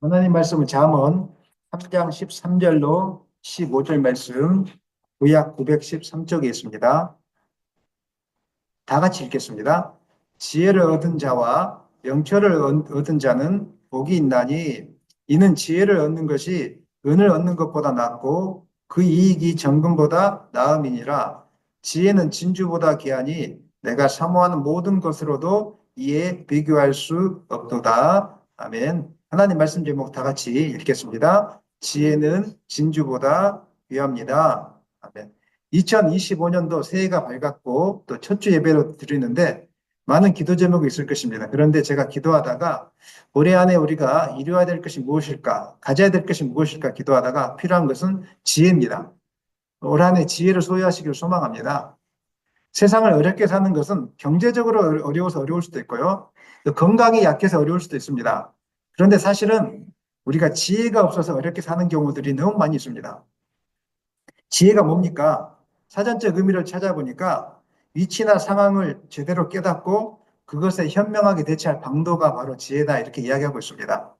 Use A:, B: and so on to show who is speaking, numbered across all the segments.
A: 하나님 말씀은 잠언 3장 13절로 15절 말씀 구약 913쪽에 있습니다. 다 같이 읽겠습니다. 지혜를 얻은 자와 영철을 얻은 자는 복이 있나니 이는 지혜를 얻는 것이 은을 얻는 것보다 낫고 그 이익이 정금보다 나음이니라. 지혜는 진주보다 귀하니 내가 사모하는 모든 것으로도 이에 비교할 수 없도다. 아멘. 하나님 말씀 제목 다 같이 읽겠습니다. 지혜는 진주보다 귀합니다. 아멘. 2025년도 새해가 밝았고 또 첫 주 예배로 드리는데 많은 기도 제목이 있을 것입니다. 그런데 제가 기도하다가 올해 안에 우리가 이루어야 될 것이 무엇일까, 가져야 될 것이 무엇일까 기도하다가 필요한 것은 지혜입니다. 올 한해 지혜를 소유하시기를 소망합니다. 세상을 어렵게 사는 것은 경제적으로 어려워서 어려울 수도 있고요. 또 건강이 약해서 어려울 수도 있습니다. 그런데 사실은 우리가 지혜가 없어서 어렵게 사는 경우들이 너무 많이 있습니다. 지혜가 뭡니까? 사전적 의미를 찾아보니까 위치나 상황을 제대로 깨닫고 그것에 현명하게 대처할 방도가 바로 지혜다 이렇게 이야기하고 있습니다.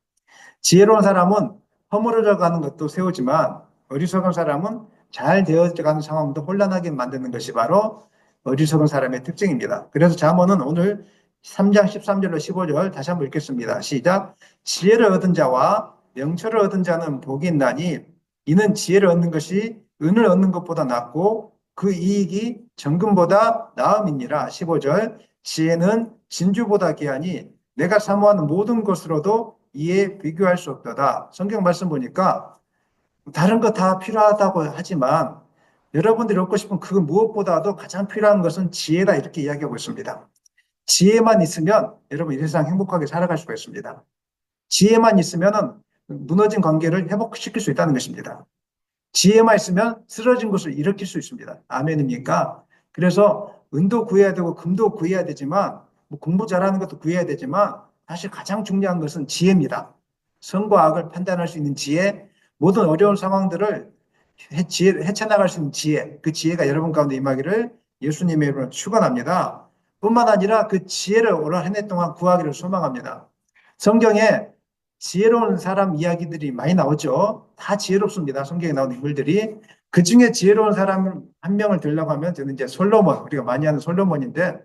A: 지혜로운 사람은 허물어져 가는 것도 세우지만 어리석은 사람은 잘 되어져 가는 상황도 혼란하게 만드는 것이 바로 어리석은 사람의 특징입니다. 그래서 잠언은 오늘 3장 13절로 15절 다시 한번 읽겠습니다. 시작. 지혜를 얻은 자와 명철을 얻은 자는 복이 있나니 이는 지혜를 얻는 것이 은을 얻는 것보다 낫고 그 이익이 정금보다 나음이니라. 15절. 지혜는 진주보다 귀하니 내가 사모하는 모든 것으로도 이에 비교할 수 없도다. 성경 말씀 보니까 다른 거 다 필요하다고 하지만 여러분들이 얻고 싶은 그 무엇보다도 가장 필요한 것은 지혜다 이렇게 이야기하고 있습니다. 지혜만 있으면 여러분 이 세상 행복하게 살아갈 수가 있습니다. 지혜만 있으면 무너진 관계를 회복시킬 수 있다는 것입니다. 지혜만 있으면 쓰러진 것을 일으킬 수 있습니다. 아멘입니까? 그래서 은도 구해야 되고 금도 구해야 되지만 뭐 공부 잘하는 것도 구해야 되지만 사실 가장 중요한 것은 지혜입니다. 선과 악을 판단할 수 있는 지혜, 모든 어려운 상황들을 헤쳐나갈 수 있는 지혜, 그 지혜가 여러분 가운데 임하기를 예수님의 이름으로 축원합니다. 뿐만 아니라 그 지혜를 올 한 해 동안 구하기를 소망합니다. 성경에 지혜로운 사람 이야기들이 많이 나오죠. 다 지혜롭습니다. 성경에 나오는 인물들이. 그 중에 지혜로운 사람 한 명을 들려고 하면 저는 이제 솔로몬, 우리가 많이 하는 솔로몬인데,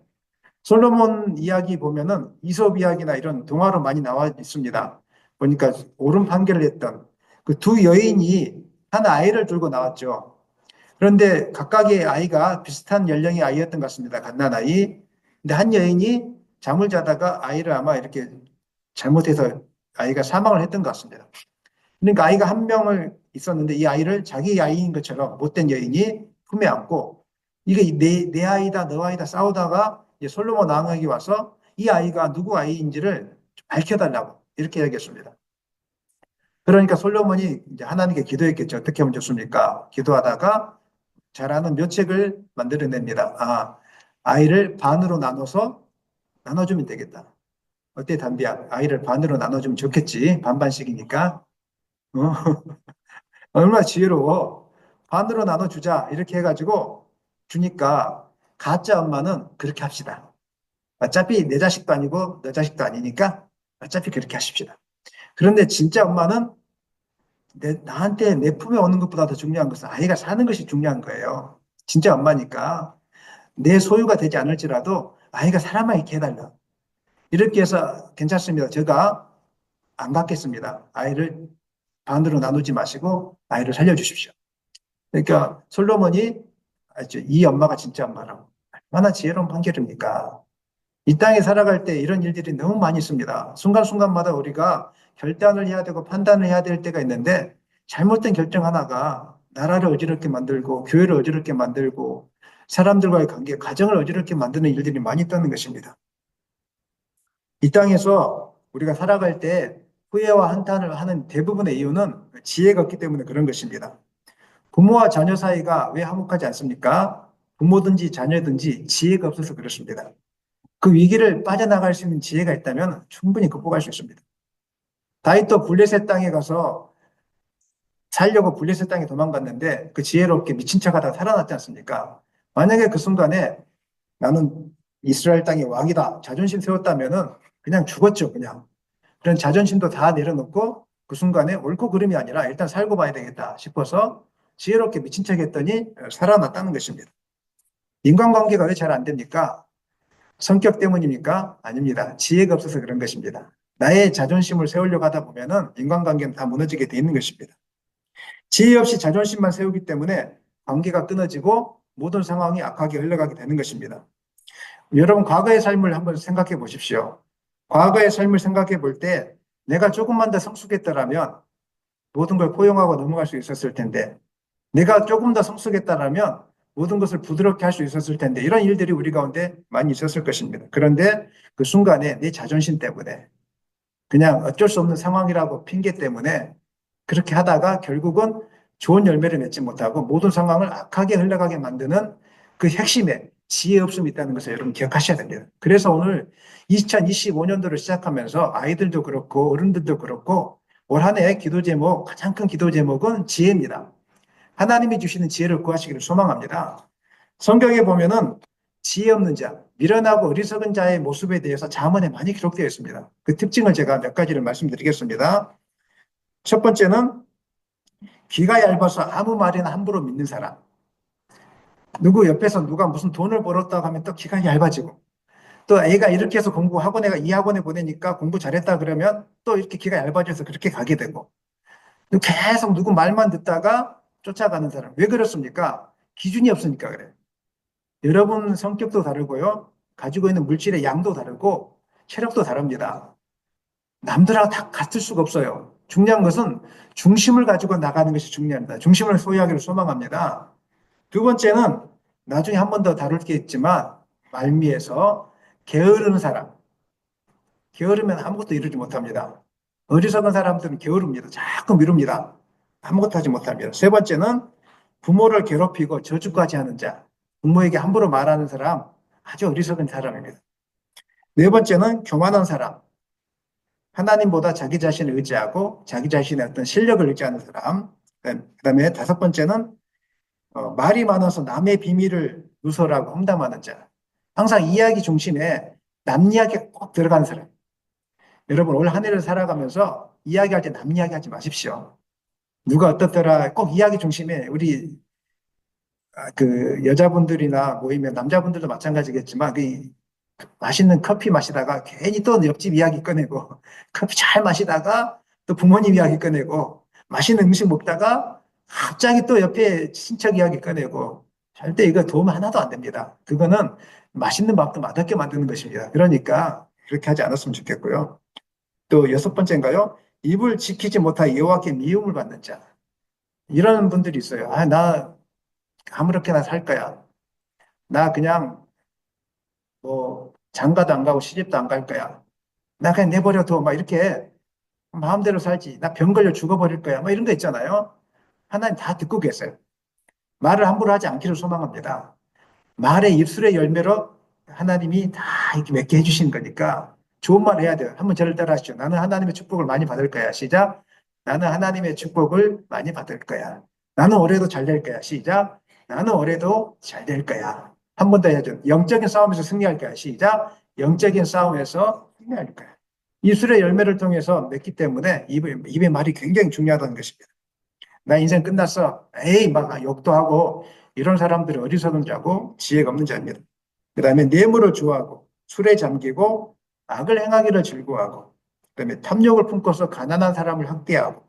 A: 솔로몬 이야기 보면은 이솝 이야기나 이런 동화로 많이 나와 있습니다. 보니까 옳은 판결을 했던 그 두 여인이 한 아이를 들고 나왔죠. 그런데 각각의 아이가 비슷한 연령의 아이였던 것 같습니다. 갓난아이. 근데 한 여인이 잠을 자다가 아이를 아마 이렇게 잘못해서 아이가 사망을 했던 것 같습니다. 그러니까 아이가 한 명을 있었는데 이 아이를 자기 아이인 것처럼 못된 여인이 품에 안고 이게 내 아이다, 너 아이다 싸우다가 솔로몬 왕에게 와서 이 아이가 누구 아이인지를 밝혀달라고 이렇게 얘기했습니다. 그러니까 솔로몬이 이제 하나님께 기도했겠죠. 어떻게 하면 좋습니까? 기도하다가 잘하는 묘책을 만들어냅니다. 아이를 반으로 나눠서 나눠주면 되겠다. 어때, 담비야? 아이를 반으로 나눠주면 좋겠지. 반반씩이니까. 어? 얼마나 지혜로워. 반으로 나눠주자. 이렇게 해가지고 주니까 가짜 엄마는 그렇게 합시다. 어차피 내 자식도 아니고 너 자식도 아니니까 어차피 그렇게 하십시다. 그런데 진짜 엄마는 나한테 내 품에 오는 것보다 더 중요한 것은 아이가 사는 것이 중요한 거예요. 진짜 엄마니까 내 소유가 되지 않을지라도 아이가 살아만 있게 해달라. 이렇게 해서 괜찮습니다. 제가 안 받겠습니다. 아이를 반으로 나누지 마시고 아이를 살려주십시오. 그러니까 솔로몬이 이 엄마가 진짜 엄마라고. 얼마나 지혜로운 판결입니까? 이 땅에 살아갈 때 이런 일들이 너무 많이 있습니다. 순간순간마다 우리가 결단을 해야 되고 판단을 해야 될 때가 있는데 잘못된 결정 하나가 나라를 어지럽게 만들고 교회를 어지럽게 만들고 사람들과의 관계, 가정을 어지럽게 만드는 일들이 많이 있다는 것입니다. 이 땅에서 우리가 살아갈 때 후회와 한탄을 하는 대부분의 이유는 지혜가 없기 때문에 그런 것입니다. 부모와 자녀 사이가 왜 화목하지 않습니까? 부모든지 자녀든지 지혜가 없어서 그렇습니다. 그 위기를 빠져나갈 수 있는 지혜가 있다면 충분히 극복할 수 있습니다. 다윗도 블레셋 땅에 가서 살려고 블레셋 땅에 도망갔는데 그 지혜롭게 미친 척하다가 살아났지 않습니까? 만약에 그 순간에 나는 이스라엘 땅의 왕이다 자존심 세웠다면은 그냥 죽었죠. 그냥 그런 자존심도 다 내려놓고 그 순간에 옳고 그름이 아니라 일단 살고 봐야 되겠다 싶어서 지혜롭게 미친 척 했더니 살아났다는 것입니다. 인간관계가 왜 잘 안 됩니까? 성격 때문입니까? 아닙니다. 지혜가 없어서 그런 것입니다. 나의 자존심을 세우려고 하다 보면은 인간관계는 다 무너지게 돼 있는 것입니다. 지혜 없이 자존심만 세우기 때문에 관계가 끊어지고 모든 상황이 악하게 흘러가게 되는 것입니다. 여러분, 과거의 삶을 한번 생각해 보십시오. 과거의 삶을 생각해 볼 때 내가 조금만 더 성숙했더라면 모든 걸 포용하고 넘어갈 수 있었을 텐데, 내가 조금 더 성숙했다라면 모든 것을 부드럽게 할 수 있었을 텐데, 이런 일들이 우리 가운데 많이 있었을 것입니다. 그런데 그 순간에 내 자존심 때문에, 그냥 어쩔 수 없는 상황이라고 핑계 때문에 그렇게 하다가 결국은 좋은 열매를 맺지 못하고 모든 상황을 악하게 흘러가게 만드는 그 핵심에 지혜 없음이 있다는 것을 여러분 기억하셔야 됩니다. 그래서 오늘 2025년도를 시작하면서 아이들도 그렇고 어른들도 그렇고 올 한 해 기도 제목, 가장 큰 기도 제목은 지혜입니다. 하나님이 주시는 지혜를 구하시기를 소망합니다. 성경에 보면은 지혜 없는 자, 미련하고 어리석은 자의 모습에 대해서 잠언에 많이 기록되어 있습니다. 그 특징을 제가 몇 가지를 말씀드리겠습니다. 첫 번째는 귀가 얇아서 아무 말이나 함부로 믿는 사람. 누구 옆에서 누가 무슨 돈을 벌었다고 하면 또 귀가 얇아지고, 또 애가 이렇게 해서 공부하고 내가 이 학원에 보내니까 공부 잘했다 그러면 또 이렇게 귀가 얇아져서 그렇게 가게 되고, 계속 누구 말만 듣다가 쫓아가는 사람. 왜 그렇습니까? 기준이 없으니까 그래요. 여러분 성격도 다르고요. 가지고 있는 물질의 양도 다르고 체력도 다릅니다. 남들하고 다 같을 수가 없어요. 중요한 것은 중심을 가지고 나가는 것이 중요합니다. 중심을 소유하기를 소망합니다. 두 번째는 나중에 한 번 더 다룰 게 있지만 말미에서 게으르는 사람. 게으르면 아무것도 이루지 못합니다. 어리석은 사람들은 게으릅니다. 자꾸 미룹니다. 아무것도 하지 못합니다. 세 번째는 부모를 괴롭히고 저주까지 하는 자. 부모에게 함부로 말하는 사람, 아주 어리석은 사람입니다. 네 번째는 교만한 사람. 하나님보다 자기 자신을 의지하고 자기 자신의 어떤 실력을 의지하는 사람. 그다음에 다섯 번째는 말이 많아서 남의 비밀을 누설하고 험담하는 자. 항상 이야기 중심에 남 이야기가 꼭 들어가는 사람. 여러분 올 한 해를 살아가면서 이야기할 때 남 이야기하지 마십시오. 누가 어떻더라 꼭 이야기 중심에 우리 그 여자분들이나 모이면 남자분들도 마찬가지겠지만 그 맛있는 커피 마시다가 괜히 또 옆집 이야기 꺼내고 커피 잘 마시다가 또 부모님 이야기 꺼내고 맛있는 음식 먹다가 갑자기 또 옆에 친척 이야기 꺼내고 절대 이거 도움 하나도 안 됩니다. 그거는 맛있는 밥도 맛없게 만드는 것입니다. 그러니까 그렇게 하지 않았으면 좋겠고요. 또 여섯 번째인가요? 입을 지키지 못하 여호와께 미움을 받는 자. 이런 분들이 있어요. 아, 나 아무렇게나 살 거야. 나 그냥 뭐 장가도 안 가고 시집도 안 갈 거야. 나 그냥 내버려둬. 막 이렇게 마음대로 살지. 나 병 걸려 죽어버릴 거야. 뭐 이런 거 있잖아요. 하나님 다 듣고 계세요. 말을 함부로 하지 않기를 소망합니다. 말의 입술의 열매로 하나님이 다 이렇게 맺게 해주신 거니까 좋은 말 해야 돼요. 한번 저를 따라 하시죠. 나는 하나님의 축복을 많이 받을 거야. 시작. 나는 하나님의 축복을 많이 받을 거야. 나는 올해도 잘 될 거야. 시작. 나는 올해도 잘 될 거야. 한 번 더 해야죠. 영적인 싸움에서 승리할 거야. 시작. 영적인 싸움에서 승리할 거야. 입술의 열매를 통해서 맺기 때문에 입의 말이 굉장히 중요하다는 것입니다. 나 인생 끝났어. 에이, 막 욕도 하고 이런 사람들은 어리석은 자고 지혜가 없는 자입니다. 그 다음에 뇌물을 좋아하고 술에 잠기고 악을 행하기를 즐거워하고 그 다음에 탐욕을 품고서 가난한 사람을 학대하고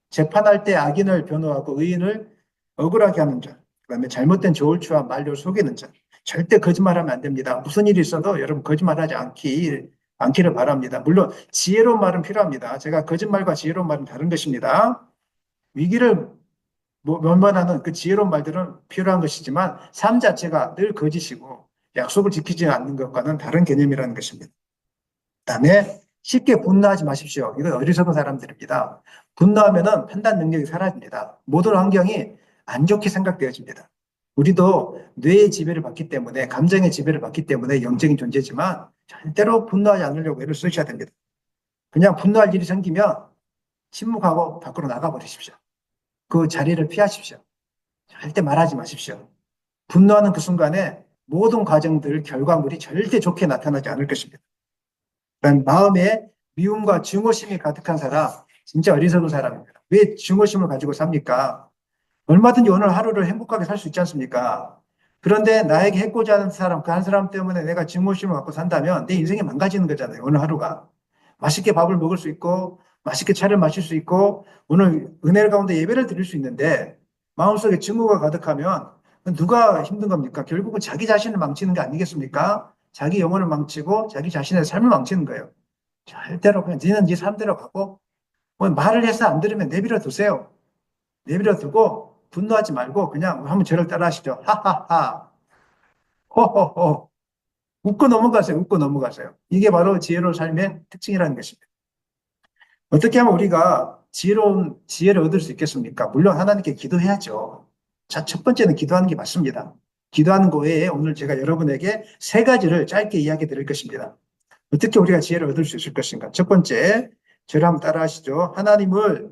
A: 재판할 때 악인을 변호하고 의인을 억울하게 하는 자. 그 다음에 잘못된 저울추와 말로 속이는 자. 절대 거짓말하면 안 됩니다. 무슨 일이 있어도 여러분 거짓말하지 않기를 바랍니다. 물론 지혜로운 말은 필요합니다. 제가 거짓말과 지혜로운 말은 다른 것입니다. 위기를 면면하는 그 지혜로운 말들은 필요한 것이지만 삶 자체가 늘 거짓이고 약속을 지키지 않는 것과는 다른 개념이라는 것입니다. 그다음에 쉽게 분노하지 마십시오. 이건 어리석은 사람들입니다. 분노하면은 판단 능력이 사라집니다. 모든 환경이 안 좋게 생각되어집니다. 우리도 뇌의 지배를 받기 때문에 감정의 지배를 받기 때문에 영적인 존재지만 절대로 분노하지 않으려고 애를 쓰셔야 됩니다. 그냥 분노할 일이 생기면 침묵하고 밖으로 나가버리십시오. 그 자리를 피하십시오. 절대 말하지 마십시오. 분노하는 그 순간에 모든 과정들, 결과물이 절대 좋게 나타나지 않을 것입니다. 그다음 마음에 미움과 증오심이 가득한 사람, 진짜 어리석은 사람입니다. 왜 증오심을 가지고 삽니까? 얼마든지 오늘 하루를 행복하게 살 수 있지 않습니까? 그런데 나에게 해코지 하는 사람, 그 한 사람 때문에 내가 증오심을 갖고 산다면 내 인생이 망가지는 거잖아요. 오늘 하루가. 맛있게 밥을 먹을 수 있고, 맛있게 차를 마실 수 있고, 오늘 은혜 가운데 예배를 드릴 수 있는데, 마음속에 증오가 가득하면 누가 힘든 겁니까? 결국은 자기 자신을 망치는 게 아니겠습니까? 자기 영혼을 망치고, 자기 자신의 삶을 망치는 거예요. 절대로 그냥 니는 네 삶대로 가고, 뭐 말을 해서 안 들으면 내버려 두세요. 내버려 두고 분노하지 말고 그냥 한번 저를 따라 하시죠. 하하하. 호호호. 웃고 넘어가세요. 웃고 넘어가세요. 이게 바로 지혜로운 삶의 특징이라는 것입니다. 어떻게 하면 우리가 지혜로운 지혜를 얻을 수 있겠습니까? 물론 하나님께 기도해야죠. 자, 첫 번째는 기도하는 게 맞습니다. 기도하는 거 외에 오늘 제가 여러분에게 세 가지를 짧게 이야기 드릴 것입니다. 어떻게 우리가 지혜를 얻을 수 있을 것인가? 첫 번째, 저를 한번 따라 하시죠. 하나님을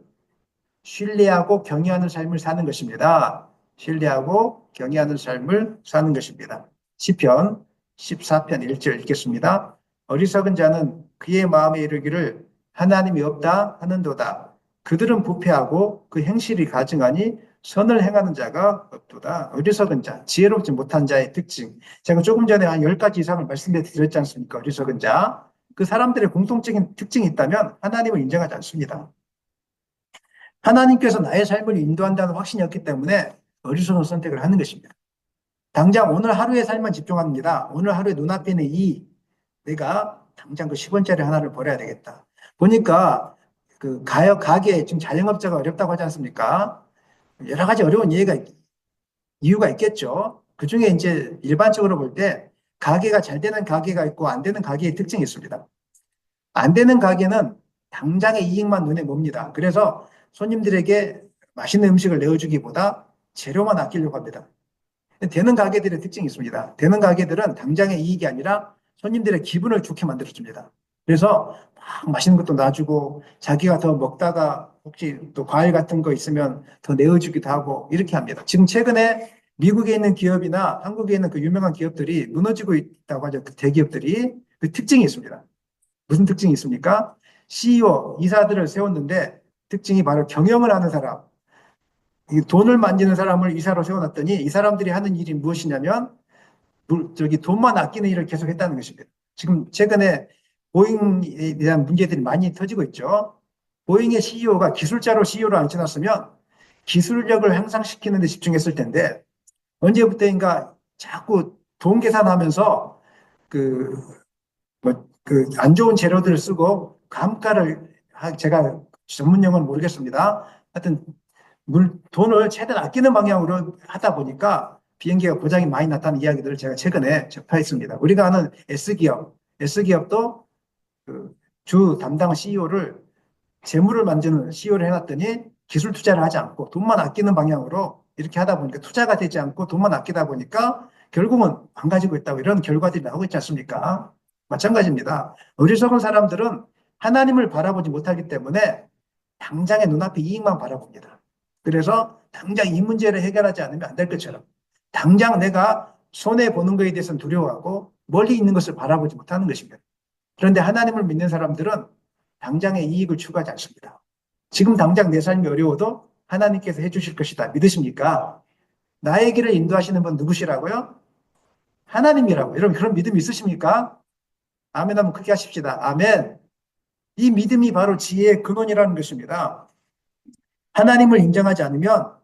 A: 신뢰하고 경외하는 삶을 사는 것입니다. 신뢰하고 경외하는 삶을 사는 것입니다. 시편 14편 1절 읽겠습니다. 어리석은 자는 그의 마음에 이르기를 하나님이 없다 하는도다. 그들은 부패하고 그 행실이 가증하니 선을 행하는 자가 없도다. 어리석은 자, 지혜롭지 못한 자의 특징. 제가 조금 전에 한 10가지 이상을 말씀드렸지 않습니까? 어리석은 자. 그 사람들의 공통적인 특징이 있다면 하나님을 인정하지 않습니다. 하나님께서 나의 삶을 인도한다는 확신이 없기 때문에 어리석은 선택을 하는 것입니다. 당장 오늘 하루의 삶만 집중합니다. 오늘 하루에 눈앞에 있는 내가 당장 그 10원짜리 하나를 벌어야 되겠다. 보니까 그 가게, 지금 자영업자가 어렵다고 하지 않습니까? 여러 가지 어려운 이유가 있겠죠. 그 중에 이제 일반적으로 볼 때 가게가 잘 되는 가게가 있고 안 되는 가게의 특징이 있습니다. 안 되는 가게는 당장의 이익만 눈에 봅니다. 그래서 손님들에게 맛있는 음식을 내어주기보다 재료만 아끼려고 합니다. 되는 가게들의 특징이 있습니다. 되는 가게들은 당장의 이익이 아니라 손님들의 기분을 좋게 만들어줍니다. 그래서 막 맛있는 것도 놔주고 자기가 더 먹다가 혹시 또 과일 같은 거 있으면 더 내어주기도 하고 이렇게 합니다. 지금 최근에 미국에 있는 기업이나 한국에 있는 그 유명한 기업들이 무너지고 있다고 하죠. 그 대기업들이 그 특징이 있습니다. 무슨 특징이 있습니까? CEO, 이사들을 세웠는데 특징이 바로 경영을 하는 사람, 이 돈을 만지는 사람을 이사로 세워놨더니 이 사람들이 하는 일이 무엇이냐면 돈만 아끼는 일을 계속 했다는 것입니다. 지금 최근에 보잉에 대한 문제들이 많이 터지고 있죠. 보잉의 CEO가 기술자로 CEO로 앉혀놨으면 기술력을 향상시키는 데 집중했을 텐데 언제부터인가 자꾸 돈 계산하면서 안 좋은 재료들을 쓰고 제가 전문 용어는 모르겠습니다. 하여튼 돈을 최대한 아끼는 방향으로 하다 보니까 비행기가 고장이 많이 났다는 이야기들을 제가 최근에 접했습니다. 우리가 아는 S기업도 그주 담당 CEO를 재물을 만드는 CEO를 해놨더니 기술 투자를 하지 않고 돈만 아끼는 방향으로 이렇게 하다 보니까 투자가 되지 않고 돈만 아끼다 보니까 결국은 망가지고 있다고 이런 결과들이 나오고 있지 않습니까? 마찬가지입니다. 어리석은 사람들은 하나님을 바라보지 못하기 때문에 당장의 눈앞의 이익만 바라봅니다. 그래서 당장 이 문제를 해결하지 않으면 안 될 것처럼 당장 내가 손해보는 것에 대해서는 두려워하고 멀리 있는 것을 바라보지 못하는 것입니다. 그런데 하나님을 믿는 사람들은 당장의 이익을 추구하지 않습니다. 지금 당장 내 삶이 어려워도 하나님께서 해주실 것이다. 믿으십니까? 나의 길을 인도하시는 분 누구시라고요? 하나님이라고. 여러분 그런 믿음 있으십니까? 아멘 한번 크게 하십시다. 아멘. 이 믿음이 바로 지혜의 근원이라는 것입니다. 하나님을 인정하지 않으면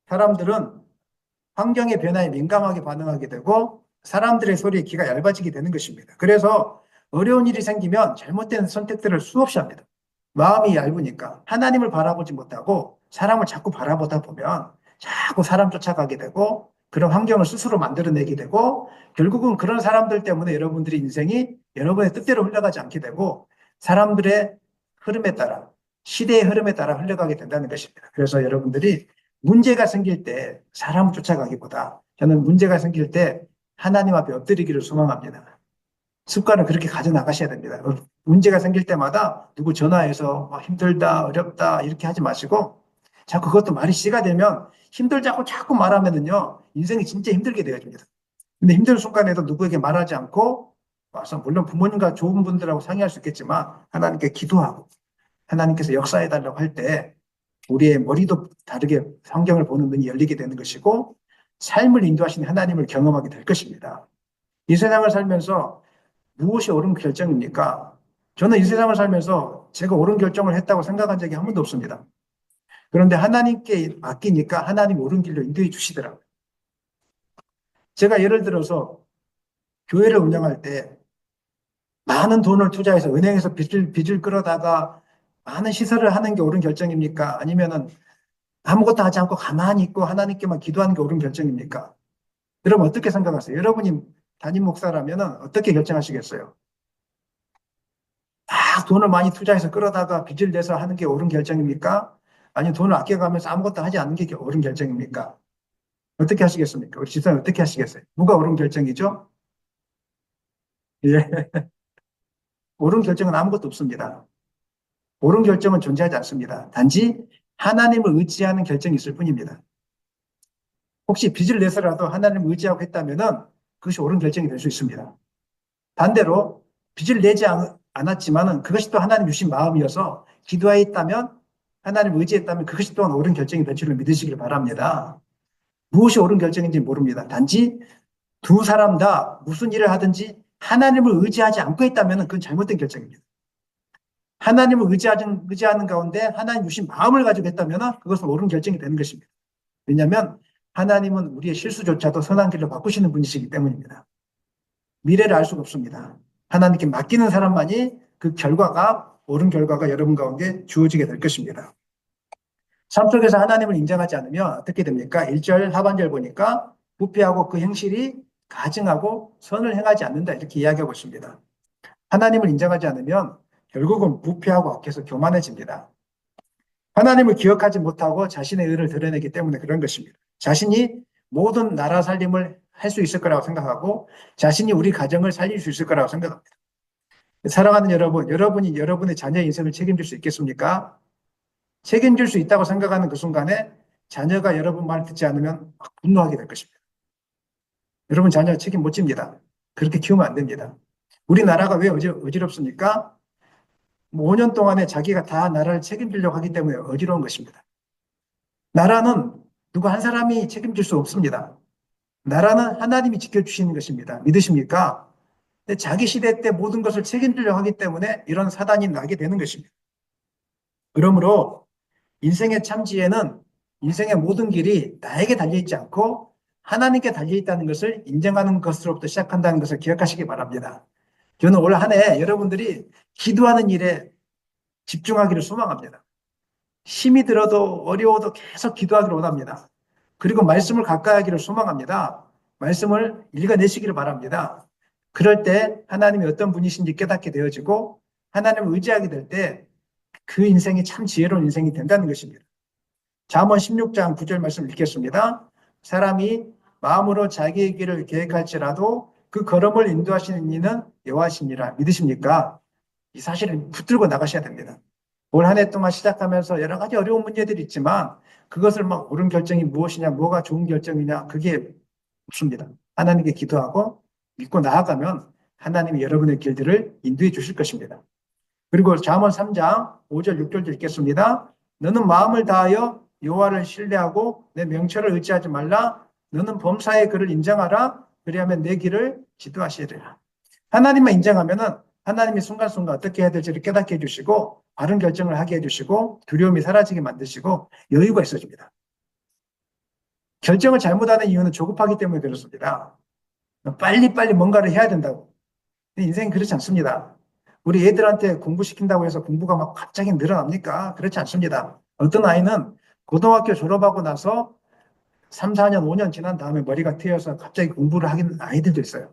A: 사람들은 환경의 변화에 민감하게 반응하게 되고 사람들의 소리에 귀가 얇아지게 되는 것입니다. 그래서 어려운 일이 생기면 잘못된 선택들을 수없이 합니다. 마음이 얇으니까 하나님을 바라보지 못하고 사람을 자꾸 바라보다 보면 자꾸 사람 쫓아가게 되고 그런 환경을 스스로 만들어내게 되고 결국은 그런 사람들 때문에 여러분들의 인생이 여러분의 뜻대로 흘러가지 않게 되고 사람들의 흐름에 따라 시대의 흐름에 따라 흘러가게 된다는 것입니다. 그래서 여러분들이 문제가 생길 때 사람을 쫓아가기보다 저는 문제가 생길 때 하나님 앞에 엎드리기를 소망합니다. 습관을 그렇게 가져나가셔야 됩니다. 문제가 생길 때마다 누구 전화해서 힘들다, 어렵다 이렇게 하지 마시고 자꾸 그것도 말이 씨가 되면 힘들자고 자꾸 말하면은요 인생이 진짜 힘들게 되어집니다. 근데 힘든 순간에도 누구에게 말하지 않고 와서 물론 부모님과 좋은 분들하고 상의할 수 있겠지만 하나님께 기도하고 하나님께서 역사해달라고 할 때 우리의 머리도 다르게 성경을 보는 눈이 열리게 되는 것이고 삶을 인도하시는 하나님을 경험하게 될 것입니다. 이 세상을 살면서 무엇이 옳은 결정입니까? 저는 이 세상을 살면서 제가 옳은 결정을 했다고 생각한 적이 한 번도 없습니다. 그런데 하나님께 맡기니까 하나님 옳은 길로 인도해 주시더라고요. 제가 예를 들어서 교회를 운영할 때 많은 돈을 투자해서 은행에서 빚을 끌어다가 많은 시설을 하는 게 옳은 결정입니까? 아니면은 아무것도 하지 않고 가만히 있고 하나님께만 기도하는 게 옳은 결정입니까? 여러분 어떻게 생각하세요? 여러분이 담임 목사라면 어떻게 결정하시겠어요? 막 돈을 많이 투자해서 끌어다가 빚을 내서 하는 게 옳은 결정입니까? 아니면 돈을 아껴가면서 아무것도 하지 않는 게 옳은 결정입니까? 어떻게 하시겠습니까? 우리 집사님 어떻게 하시겠어요? 뭐가 옳은 결정이죠? 예. 옳은 결정은 아무것도 없습니다. 옳은 결정은 존재하지 않습니다. 단지 하나님을 의지하는 결정이 있을 뿐입니다. 혹시 빚을 내서라도 하나님을 의지하고 했다면은 그것이 옳은 결정이 될 수 있습니다. 반대로 빚을 내지 않았지만은 그것이 또 하나님 주신 마음이어서 기도하였다면 하나님을 의지했다면 그것이 또한 옳은 결정이 될 줄을 믿으시길 바랍니다. 무엇이 옳은 결정인지 모릅니다. 단지 두 사람 다 무슨 일을 하든지 하나님을 의지하지 않고 있다면 그건 잘못된 결정입니다. 하나님을 의지하는 가운데 하나님 주신 마음을 가지고 했다면 그것은 옳은 결정이 되는 것입니다. 왜냐하면 하나님은 우리의 실수조차도 선한 길로 바꾸시는 분이시기 때문입니다. 미래를 알 수가 없습니다. 하나님께 맡기는 사람만이 그 결과가 옳은 결과가 여러분 가운데 주어지게 될 것입니다. 삶 속에서 하나님을 인정하지 않으면 어떻게 됩니까? 1절 하반절 보니까 부패하고 그 행실이 가증하고 선을 행하지 않는다 이렇게 이야기하고 있습니다. 하나님을 인정하지 않으면 결국은 부패하고 악해서 교만해집니다. 하나님을 기억하지 못하고 자신의 의를 드러내기 때문에 그런 것입니다. 자신이 모든 나라 살림을 할 수 있을 거라고 생각하고 자신이 우리 가정을 살릴 수 있을 거라고 생각합니다. 사랑하는 여러분, 여러분이 여러분의 자녀 인생을 책임질 수 있겠습니까? 책임질 수 있다고 생각하는 그 순간에 자녀가 여러분 말을 듣지 않으면 막 분노하게 될 것입니다. 여러분 자녀 책임 못 집니다. 그렇게 키우면 안 됩니다. 우리나라가 왜 어지럽습니까? 5년 동안에 자기가 다 나라를 책임지려고 하기 때문에 어지러운 것입니다. 나라는 누구 한 사람이 책임질 수 없습니다. 나라는 하나님이 지켜주시는 것입니다. 믿으십니까? 근데 자기 시대 때 모든 것을 책임지려고 하기 때문에 이런 사단이 나게 되는 것입니다. 그러므로 인생의 참지에는 인생의 모든 길이 나에게 달려있지 않고 하나님께 달려있다는 것을 인정하는 것으로부터 시작한다는 것을 기억하시기 바랍니다. 저는 올 한 해 여러분들이 기도하는 일에 집중하기를 소망합니다. 힘이 들어도 어려워도 계속 기도하기를 원합니다. 그리고 말씀을 가까이 하기를 소망합니다. 말씀을 읽어내시기를 바랍니다. 그럴 때 하나님이 어떤 분이신지 깨닫게 되어지고 하나님을 의지하게 될 때 그 인생이 참 지혜로운 인생이 된다는 것입니다. 잠언 16장 9절 말씀 읽겠습니다. 사람이 마음으로 자기의 길을 계획할지라도 그 걸음을 인도하시는 이는 여호와시니라. 믿으십니까? 이 사실을 붙들고 나가셔야 됩니다. 올 한 해 동안 시작하면서 여러 가지 어려운 문제들이 있지만 그것을 막 옳은 결정이 무엇이냐, 뭐가 좋은 결정이냐, 그게 없습니다. 하나님께 기도하고 믿고 나아가면 하나님이 여러분의 길들을 인도해 주실 것입니다. 그리고 잠언 3장 5절 6절도 읽겠습니다. 너는 마음을 다하여 여호와를 신뢰하고 내 명철을 의지하지 말라. 너는 범사의 그를 인정하라. 그리하면 내 길을 지도하시리라. 하나님만 인정하면은 하나님이 순간순간 어떻게 해야 될지를 깨닫게 해주시고 바른 결정을 하게 해주시고 두려움이 사라지게 만드시고 여유가 있어집니다. 결정을 잘못하는 이유는 조급하기 때문에 그렇습니다. 빨리빨리 뭔가를 해야 된다고. 인생은 그렇지 않습니다. 우리 애들한테 공부시킨다고 해서 공부가 막 갑자기 늘어납니까? 그렇지 않습니다. 어떤 아이는 고등학교 졸업하고 나서 3, 4년, 5년 지난 다음에 머리가 트여서 갑자기 공부를 하는 아이들도 있어요.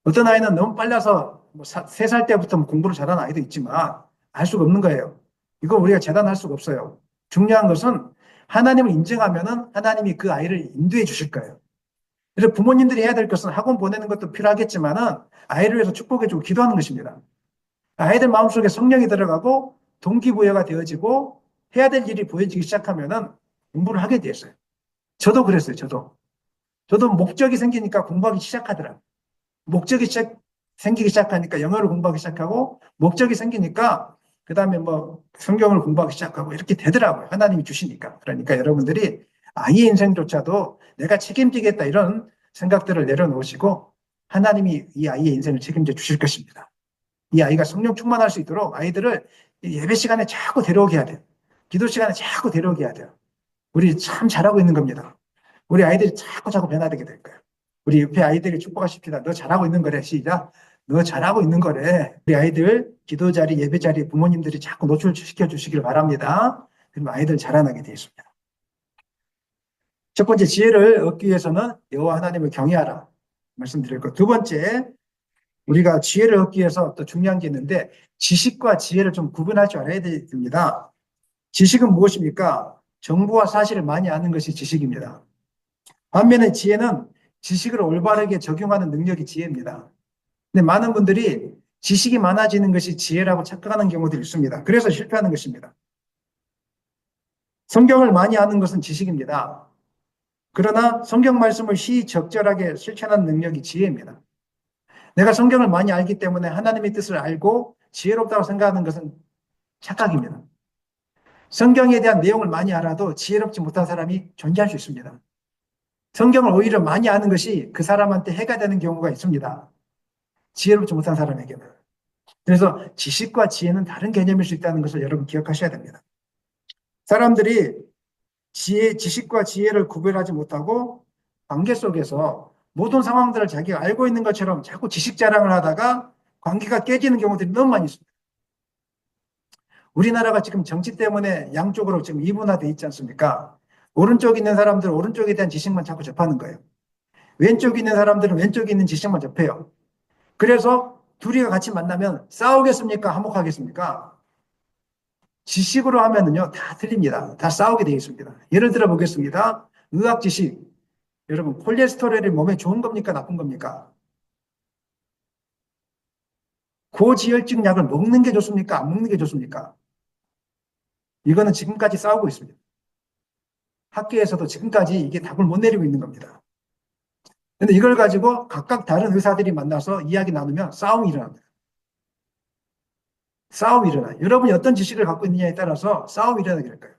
A: 어떤 아이는 너무 빨라서 3살 때부터 공부를 잘하는 아이도 있지만 알 수가 없는 거예요. 이건 우리가 재단할 수가 없어요. 중요한 것은 하나님을 인정하면은 하나님이 그 아이를 인도해 주실 거예요. 그래서 부모님들이 해야 될 것은 학원 보내는 것도 필요하겠지만은 아이를 위해서 축복해주고 기도하는 것입니다. 아이들 마음속에 성령이 들어가고 동기부여가 되어지고 해야 될 일이 보여지기 시작하면은 공부를 하게 됐어요. 저도 그랬어요. 저도 목적이 생기니까 공부하기 시작하더라고요. 목적이 생기기 시작하니까 영어를 공부하기 시작하고 목적이 생기니까 그 다음에 뭐 성경을 공부하기 시작하고 이렇게 되더라고요. 하나님이 주시니까. 그러니까 여러분들이 아이의 인생조차도 내가 책임지겠다 이런 생각들을 내려놓으시고 하나님이 이 아이의 인생을 책임져 주실 것입니다. 이 아이가 성령 충만할 수 있도록 아이들을 예배 시간에 자꾸 데려오게 해야 돼요. 기도 시간에 자꾸 데려오게 해야 돼요. 우리 참 잘하고 있는 겁니다. 우리 아이들이 자꾸 변화되게 될 거예요. 우리 옆에 아이들이 축복하십시다. 너 잘하고 있는 거래. 시작. 너 잘하고 있는 거래. 우리 아이들 기도 자리, 예배 자리 부모님들이 자꾸 노출시켜 주시길 바랍니다. 그럼 아이들 자라나게 되어 있습니다. 첫 번째 지혜를 얻기 위해서는 여호와 하나님을 경외하라 말씀드렸고, 두 번째 우리가 지혜를 얻기 위해서 또 중요한 게 있는데 지식과 지혜를 좀 구분할 줄 알아야 됩니다. 지식은 무엇입니까? 정보와 사실을 많이 아는 것이 지식입니다. 반면에 지혜는 지식을 올바르게 적용하는 능력이 지혜입니다. 근데 많은 분들이 지식이 많아지는 것이 지혜라고 착각하는 경우들이 있습니다. 그래서 실패하는 것입니다. 성경을 많이 아는 것은 지식입니다. 그러나 성경 말씀을 시적절하게 실천하는 능력이 지혜입니다. 내가 성경을 많이 알기 때문에 하나님의 뜻을 알고 지혜롭다고 생각하는 것은 착각입니다. 성경에 대한 내용을 많이 알아도 지혜롭지 못한 사람이 존재할 수 있습니다. 성경을 오히려 많이 아는 것이 그 사람한테 해가 되는 경우가 있습니다. 지혜롭지 못한 사람에게는. 그래서 지식과 지혜는 다른 개념일 수 있다는 것을 여러분 기억하셔야 됩니다. 사람들이 지식과 지혜를 구별하지 못하고 관계 속에서 모든 상황들을 자기가 알고 있는 것처럼 자꾸 지식 자랑을 하다가 관계가 깨지는 경우들이 너무 많이 있습니다. 우리나라가 지금 정치 때문에 양쪽으로 지금 이분화되어 있지 않습니까? 오른쪽에 있는 사람들은 오른쪽에 대한 지식만 자꾸 접하는 거예요. 왼쪽에 있는 사람들은 왼쪽에 있는 지식만 접해요. 그래서 둘이 같이 만나면 싸우겠습니까? 화목하겠습니까? 지식으로 하면은요, 다 틀립니다. 다 싸우게 되어 있습니다. 예를 들어 보겠습니다. 의학 지식. 여러분, 콜레스테롤이 몸에 좋은 겁니까? 나쁜 겁니까? 고지혈증 약을 먹는 게 좋습니까? 안 먹는 게 좋습니까? 이거는 지금까지 싸우고 있습니다. 학계에서도 지금까지 이게 답을 못 내리고 있는 겁니다. 근데 이걸 가지고 각각 다른 의사들이 만나서 이야기 나누면 싸움이 일어납니다. 싸움이 일어나요. 여러분이 어떤 지식을 갖고 있느냐에 따라서 싸움이 일어나게 될 거예요.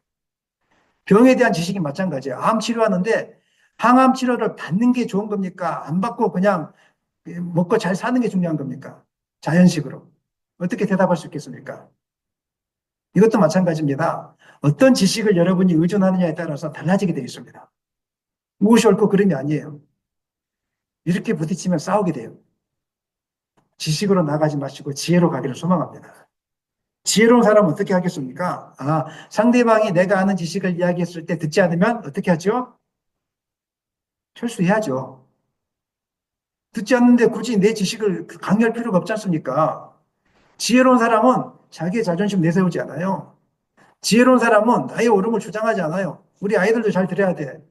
A: 병에 대한 지식이 마찬가지예요. 암 치료하는데 항암 치료를 받는 게 좋은 겁니까? 안 받고 그냥 먹고 잘 사는 게 중요한 겁니까? 자연식으로. 어떻게 대답할 수 있겠습니까? 이것도 마찬가지입니다. 어떤 지식을 여러분이 의존하느냐에 따라서 달라지게 되어 있습니다. 무엇이 옳고 그름이 아니에요. 이렇게 부딪히면 싸우게 돼요. 지식으로 나가지 마시고 지혜로 가기를 소망합니다. 지혜로운 사람은 어떻게 하겠습니까? 상대방이 내가 아는 지식을 이야기했을 때 듣지 않으면 어떻게 하죠? 철수해야죠. 듣지 않는데 굳이 내 지식을 강요할 필요가 없지 않습니까? 지혜로운 사람은 자기의 자존심 내세우지 않아요. 지혜로운 사람은 나의 옳음을 주장하지 않아요. 우리 아이들도 잘 들어야 돼.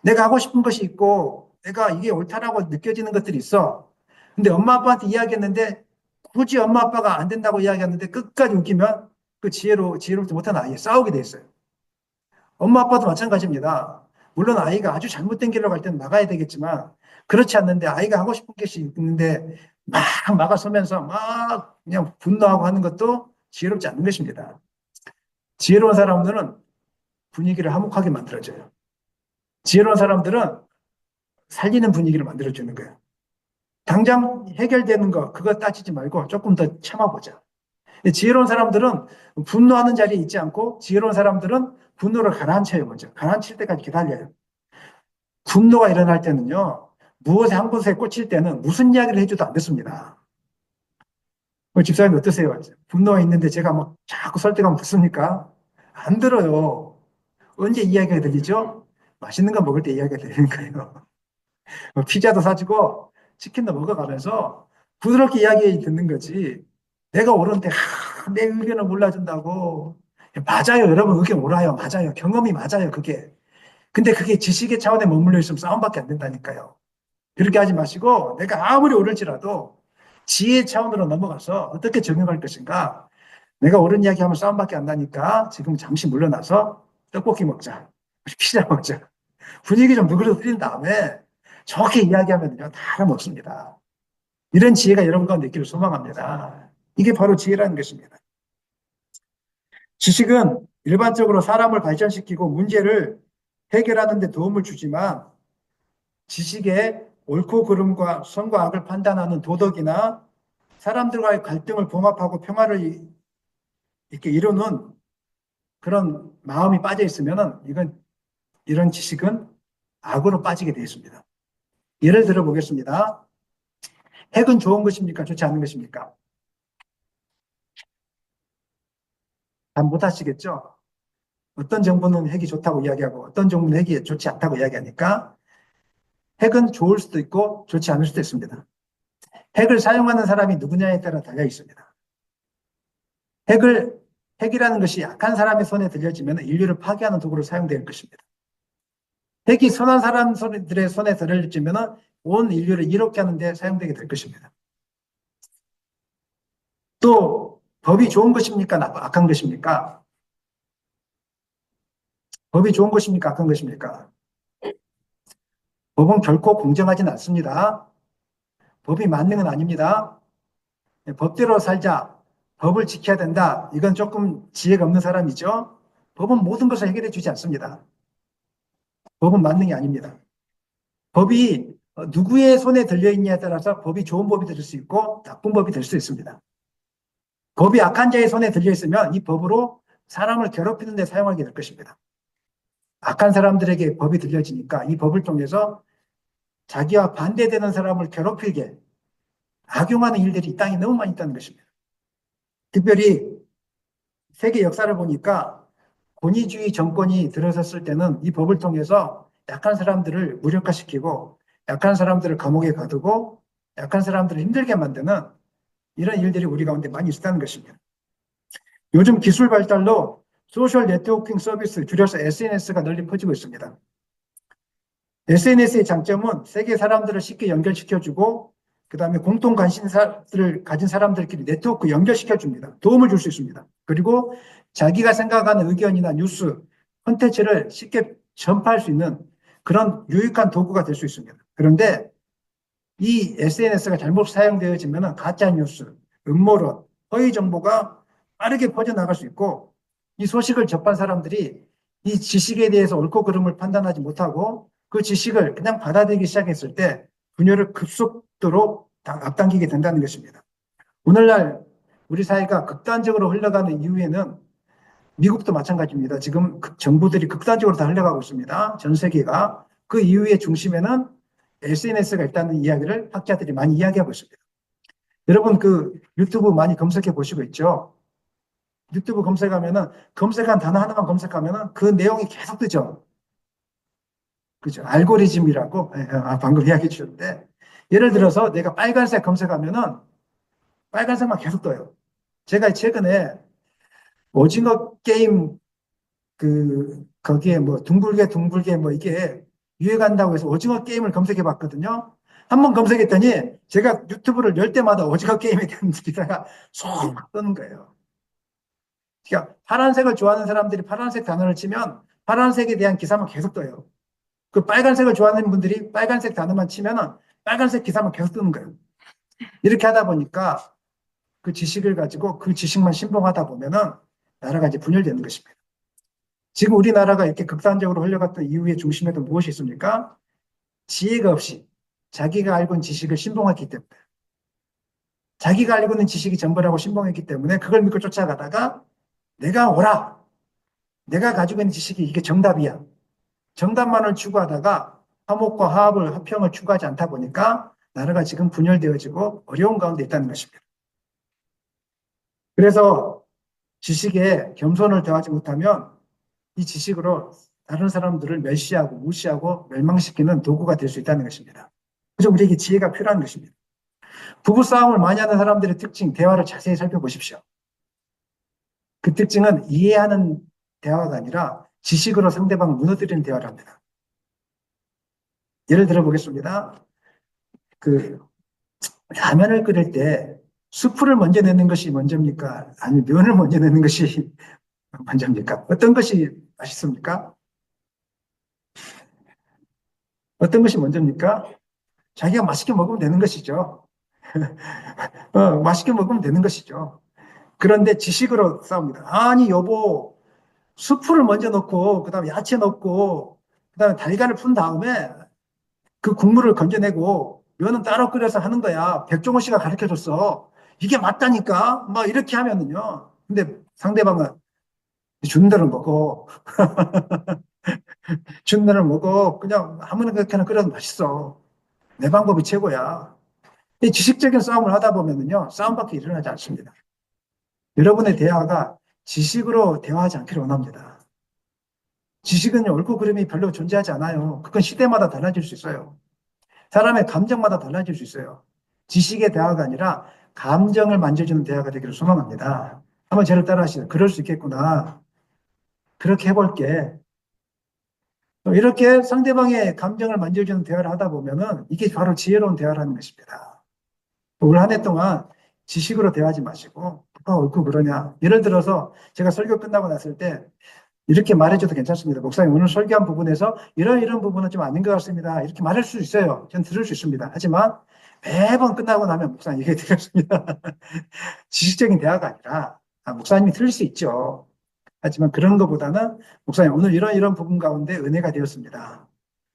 A: 내가 하고 싶은 것이 있고 내가 이게 옳다라고 느껴지는 것들이 있어. 근데 엄마 아빠한테 이야기했는데 굳이 엄마 아빠가 안 된다고 이야기했는데 끝까지 웃기면 그 지혜롭지 못한 아이에 싸우게 돼 있어요. 엄마 아빠도 마찬가지입니다. 물론 아이가 아주 잘못된 길로 갈 때는 막아야 되겠지만 그렇지 않는데 아이가 하고 싶은 것이 있는데 막 막아서면서 막 그냥 분노하고 하는 것도 지혜롭지 않는 것입니다. 지혜로운 사람들은 분위기를 화목하게 만들어줘요. 지혜로운 사람들은 살리는 분위기를 만들어주는 거예요. 당장 해결되는 거 그거 따지지 말고 조금 더 참아보자. 지혜로운 사람들은 분노하는 자리에 있지 않고 지혜로운 사람들은 분노를 가라앉혀요. 먼저 가라앉힐 때까지 기다려요. 분노가 일어날 때는요. 무엇에 한 곳에 꽂힐 때는 무슨 이야기를 해줘도 안 됐습니다. 집사님 어떠세요? 분노가 있는데 제가 막 자꾸 설득하면 듣습니까? 안 들어요. 언제 이야기가 들리죠? 맛있는 거 먹을 때 이야기가 들리는 거예요. 피자도 사주고 치킨도 먹어가면서 부드럽게 이야기 듣는 거지. 내가 옳은데 내 의견을 몰라준다고. 맞아요. 여러분 의견 옳아요. 맞아요. 경험이 맞아요. 그게. 근데 그게 지식의 차원에 머물러 있으면 싸움밖에 안 된다니까요. 그렇게 하지 마시고 내가 아무리 옳을지라도 지혜 차원으로 넘어가서 어떻게 적용할 것인가. 내가 옳은 이야기하면 싸움밖에 안 나니까 지금 잠시 물러나서 떡볶이 먹자. 피자 먹자. 분위기 좀 누그러뜨린 다음에 좋게 이야기하면요. 다름없습니다. 이런 지혜가 여러분 가운데 있기를 소망합니다. 이게 바로 지혜라는 것입니다. 지식은 일반적으로 사람을 발전시키고 문제를 해결하는 데 도움을 주지만 지식의 옳고 그름과 선과 악을 판단하는 도덕이나 사람들과의 갈등을 봉합하고 평화를 이렇게 이루는 그런 마음이 빠져 있으면은 이런 지식은 악으로 빠지게 되어 있습니다. 예를 들어 보겠습니다. 핵은 좋은 것입니까? 좋지 않은 것입니까? 잘 못하시겠죠? 어떤 정부는 핵이 좋다고 이야기하고 어떤 정부는 핵이 좋지 않다고 이야기하니까 핵은 좋을 수도 있고 좋지 않을 수도 있습니다. 핵을 사용하는 사람이 누구냐에 따라 달려 있습니다. 핵을 핵이라는 것이 약한 사람의 손에 들려지면 인류를 파괴하는 도구로 사용될 것입니다. 핵이 선한 사람들의 손에 들려지면 온 인류를 이롭게 하는 데 사용되게 될 것입니다. 또 법이 좋은 것입니까? 악한 것입니까? 법이 좋은 것입니까? 악한 것입니까? 법은 결코 공정하지는 않습니다. 법이 맞는 건 아닙니다. 법대로 살자. 법을 지켜야 된다. 이건 조금 지혜가 없는 사람이죠. 법은 모든 것을 해결해 주지 않습니다. 법은 맞는 게 아닙니다. 법이 누구의 손에 들려있냐에 따라서 법이 좋은 법이 될 수 있고 나쁜 법이 될 수 있습니다. 법이 악한 자의 손에 들려있으면 이 법으로 사람을 괴롭히는 데 사용하게 될 것입니다. 악한 사람들에게 법이 들려지니까 이 법을 통해서 자기와 반대되는 사람을 괴롭히게 악용하는 일들이 이 땅에 너무 많이 있다는 것입니다. 특별히 세계 역사를 보니까 권위주의 정권이 들어섰을 때는 이 법을 통해서 약한 사람들을 무력화시키고 약한 사람들을 감옥에 가두고 약한 사람들을 힘들게 만드는 이런 일들이 우리 가운데 많이 있었다는 것입니다. 요즘 기술 발달로 소셜 네트워킹 서비스, 줄여서 SNS가 널리 퍼지고 있습니다. SNS의 장점은 세계 사람들을 쉽게 연결시켜주고 그 다음에 공통 관심사를 가진 사람들끼리 네트워크 연결시켜줍니다. 도움을 줄 수 있습니다. 그리고 자기가 생각하는 의견이나 뉴스, 콘텐츠를 쉽게 전파할 수 있는 그런 유익한 도구가 될 수 있습니다. 그런데 이 SNS가 잘못 사용되어지면 가짜 뉴스, 음모론, 허위 정보가 빠르게 퍼져나갈 수 있고 이 소식을 접한 사람들이 이 지식에 대해서 옳고 그름을 판단하지 못하고 그 지식을 그냥 받아들이기 시작했을 때 분열을 급속도로 앞당기게 된다는 것입니다. 오늘날 우리 사회가 극단적으로 흘러가는 이유에는 미국도 마찬가지입니다. 지금 정부들이 극단적으로 다 흘러가고 있습니다. 전 세계가. 그 이유의 중심에는 SNS가 있다는 이야기를 학자들이 많이 이야기하고 있습니다. 여러분 그 유튜브 많이 검색해 보시고 있죠? 유튜브 검색하면은 검색한 단어 하나만 검색하면은 그 내용이 계속 뜨죠. 그죠? 알고리즘이라고 방금 이야기해 주셨는데 예를 들어서 내가 빨간색 검색하면은 빨간색만 계속 떠요. 제가 최근에 오징어 게임 거기에 뭐 둥글게 뭐 이게 유행한다고 해서 오징어 게임을 검색해 봤거든요. 한번 검색했더니 제가 유튜브를 열 때마다 오징어 게임에 대한 기사가 쏙 뜨는 거예요. 그러니까 파란색을 좋아하는 사람들이 파란색 단어를 치면 파란색에 대한 기사만 계속 떠요. 그 빨간색을 좋아하는 분들이 빨간색 단어만 치면은 빨간색 기사만 계속 뜨는 거예요. 이렇게 하다 보니까 그 지식을 가지고 그 지식만 신봉하다 보면은 나라가 이제 분열되는 것입니다. 지금 우리나라가 이렇게 극단적으로 흘러갔던 이유의 중심에도 무엇이 있습니까? 지혜가 없이 자기가 알고 있는 지식을 신봉했기 때문에 자기가 알고 있는 지식이 전부라고 신봉했기 때문에 그걸 믿고 쫓아가다가 내가 옳아. 내가 가지고 있는 지식이 이게 정답이야. 정답만을 추구하다가 화목과 화합을 화평을 추구하지 않다 보니까 나라가 지금 분열되어지고 어려운 가운데 있다는 것입니다. 그래서 지식에 겸손을 더하지 못하면 이 지식으로 다른 사람들을 멸시하고 무시하고 멸망시키는 도구가 될 수 있다는 것입니다. 그래서 우리에게 지혜가 필요한 것입니다. 부부싸움을 많이 하는 사람들의 특징, 대화를 자세히 살펴보십시오. 그 특징은 이해하는 대화가 아니라 지식으로 상대방을 무너뜨리는 대화를 합니다. 예를 들어 보겠습니다. 그 라면을 끓일 때 수프를 먼저 내는 것이 먼저입니까? 아니면 면을 먼저 내는 것이 먼저입니까? 어떤 것이 맛있습니까? 어떤 것이 먼저입니까? 자기가 맛있게 먹으면 되는 것이죠. 맛있게 먹으면 되는 것이죠. 그런데 지식으로 싸웁니다. 아니, 여보, 수프를 먼저 넣고, 그 다음에 야채 넣고, 그 다음에 달걀을 푼 다음에 그 국물을 건져내고, 면은 따로 끓여서 하는 거야. 백종원 씨가 가르쳐 줬어. 이게 맞다니까? 막 이렇게 하면은요. 근데 상대방은 준 대로 먹어. 준 대로 먹어. 그냥 아무나 그렇게나 끓여도 맛있어. 내 방법이 최고야. 이 지식적인 싸움을 하다 보면은요. 싸움밖에 일어나지 않습니다. 여러분의 대화가 지식으로 대화하지 않기를 원합니다. 지식은 옳고 그름이 별로 존재하지 않아요. 그건 시대마다 달라질 수 있어요. 사람의 감정마다 달라질 수 있어요. 지식의 대화가 아니라 감정을 만져주는 대화가 되기를 소망합니다. 한번 저를 따라하시죠. 그럴 수 있겠구나. 그렇게 해볼게. 이렇게 상대방의 감정을 만져주는 대화를 하다 보면은 이게 바로 지혜로운 대화라는 것입니다. 올 한 해 동안 지식으로 대화하지 마시고 누가 옳고 그러냐. 예를 들어서 제가 설교 끝나고 났을 때 이렇게 말해줘도 괜찮습니다. 목사님, 오늘 설교한 부분에서 이런 부분은 좀 아닌 것 같습니다. 이렇게 말할 수 있어요. 전 들을 수 있습니다. 하지만 매번 끝나고 나면 목사님 얘기해 드렸습니다. 지식적인 대화가 아니라 목사님이 틀릴 수 있죠. 하지만 그런 것보다는 목사님, 오늘 이런 부분 가운데 은혜가 되었습니다.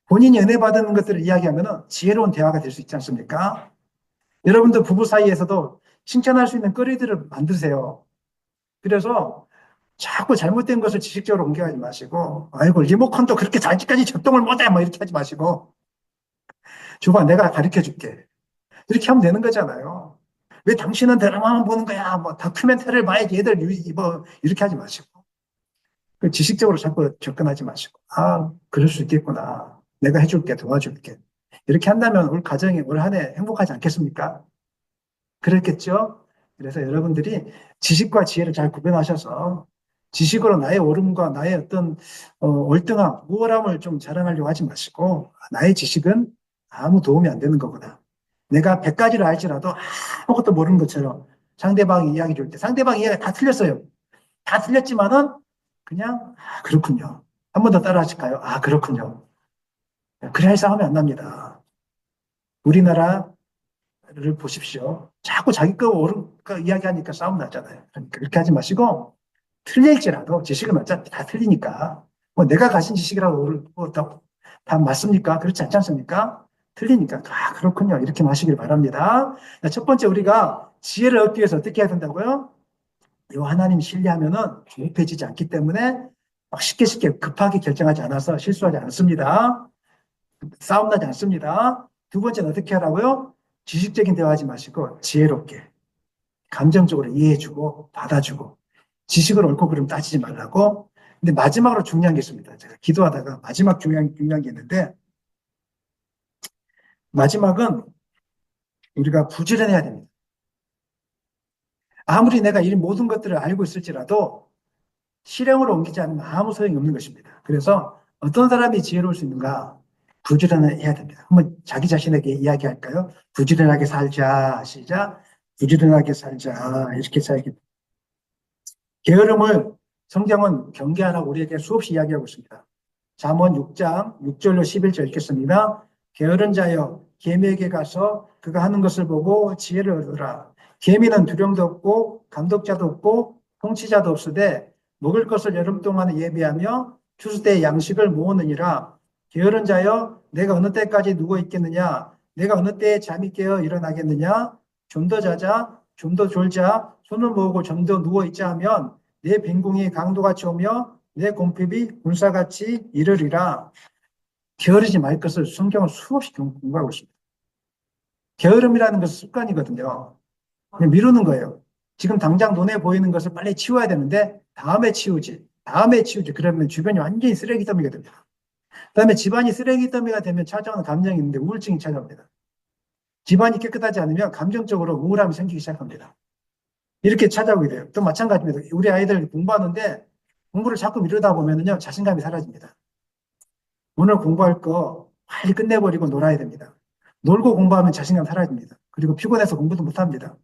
A: 본인이 은혜 받는 것들을 이야기하면 지혜로운 대화가 될 수 있지 않습니까? 여러분들 부부 사이에서도 칭찬할 수 있는 거리들을 만드세요. 그래서 자꾸 잘못된 것을 지식적으로 공개하지 마시고, 아이고, 리모컨도 그렇게 아직까지 작동을 못해! 뭐 이렇게 하지 마시고, 줘봐, 내가 가르쳐 줄게. 이렇게 하면 되는 거잖아요. 왜 당신은 드라마만 보는 거야? 뭐 다큐멘터리를 봐야지 얘들 뭐 이렇게 하지 마시고. 그 지식적으로 자꾸 접근하지 마시고. 아, 그럴 수 있겠구나. 내가 해줄게, 도와줄게. 이렇게 한다면 올 가정이 올 한 해 행복하지 않겠습니까? 그랬겠죠? 그래서 여러분들이 지식과 지혜를 잘 구별하셔서 지식으로 나의 옳음과 나의 어떤 월등함, 우월함을 좀 자랑하려고 하지 마시고 나의 지식은 아무 도움이 안 되는 거구나. 내가 100가지를 알지라도 아무것도 모르는 것처럼 상대방이 이야기 줄 때 상대방 이야기가 다 틀렸어요. 다 틀렸지만은 그냥 그렇군요. 한 번 더 따라 하실까요? 그렇군요. 그래야 싸움이 안 납니다. 우리나라 를 보십시오. 자꾸 자기 거 옳은 거 이야기하니까 싸움 나잖아요. 그러니까 그렇게 하지 마시고 틀릴지라도 지식은 어차피 다 틀리니까 뭐 내가 가진 지식이라고 다 맞습니까? 그렇지 않지 않습니까? 틀리니까 그렇군요. 이렇게 마시길 바랍니다. 첫 번째 우리가 지혜를 얻기 위해서 어떻게 해야 된다고요? 요 하나님 신뢰하면은 조급해지지 않기 때문에 막 쉽게 급하게 결정하지 않아서 실수하지 않습니다. 싸움 나지 않습니다. 두 번째는 어떻게 하라고요? 지식적인 대화하지 마시고 지혜롭게 감정적으로 이해해주고 받아주고 지식을 옳고 그름 따지지 말라고. 근데 마지막으로 중요한 게 있습니다. 제가 기도하다가 마지막 중요한 게 있는데 마지막은 우리가 부지런해야 됩니다. 아무리 내가 이 모든 것들을 알고 있을지라도 실행으로 옮기지 않으면 아무 소용이 없는 것입니다. 그래서 어떤 사람이 지혜로울 수 있는가? 부지런해야 됩니다. 한번 자기 자신에게 이야기할까요? 부지런하게 살자. 시작. 부지런하게 살자. 이렇게 살기. 게으름을 성경은 경계하라고 우리에게 수없이 이야기하고 있습니다. 잠언 6장 6절로 11절 읽겠습니다. 게으른 자여 개미에게 가서 그가 하는 것을 보고 지혜를 얻으라. 개미는 두령도 없고 감독자도 없고 통치자도 없으되 먹을 것을 여름 동안에 예비하며 추수 때 양식을 모으느니라. 게으른 자여 내가 어느 때까지 누워 있겠느냐? 내가 어느 때에 잠이 깨어 일어나겠느냐? 좀 더 자자, 좀 더 졸자, 손을 모으고 좀 더 누워 있자 하면 내 빈궁이 강도같이 오며 내 공핍이 군사같이 이르리라. 게으르지 말 것을 성경은 수없이 공부하고 있습니다. 게으름이라는 것은 습관이거든요. 그냥 미루는 거예요. 지금 당장 눈에 보이는 것을 빨리 치워야 되는데 다음에 치우지. 다음에 치우지. 그러면 주변이 완전히 쓰레기 더미가 됩니다. 그다음에 집안이 쓰레기 더미가 되면 찾아오는 감정이 있는데 우울증이 찾아옵니다. 집안이 깨끗하지 않으면 감정적으로 우울함이 생기기 시작합니다. 이렇게 찾아오게 돼요. 또 마찬가지입니다. 우리 아이들 공부하는데 공부를 자꾸 미루다 보면요 자신감이 사라집니다. 오늘 공부할 거 빨리 끝내버리고 놀아야 됩니다. 놀고 공부하면 자신감 사라집니다. 그리고 피곤해서 공부도 못합니다.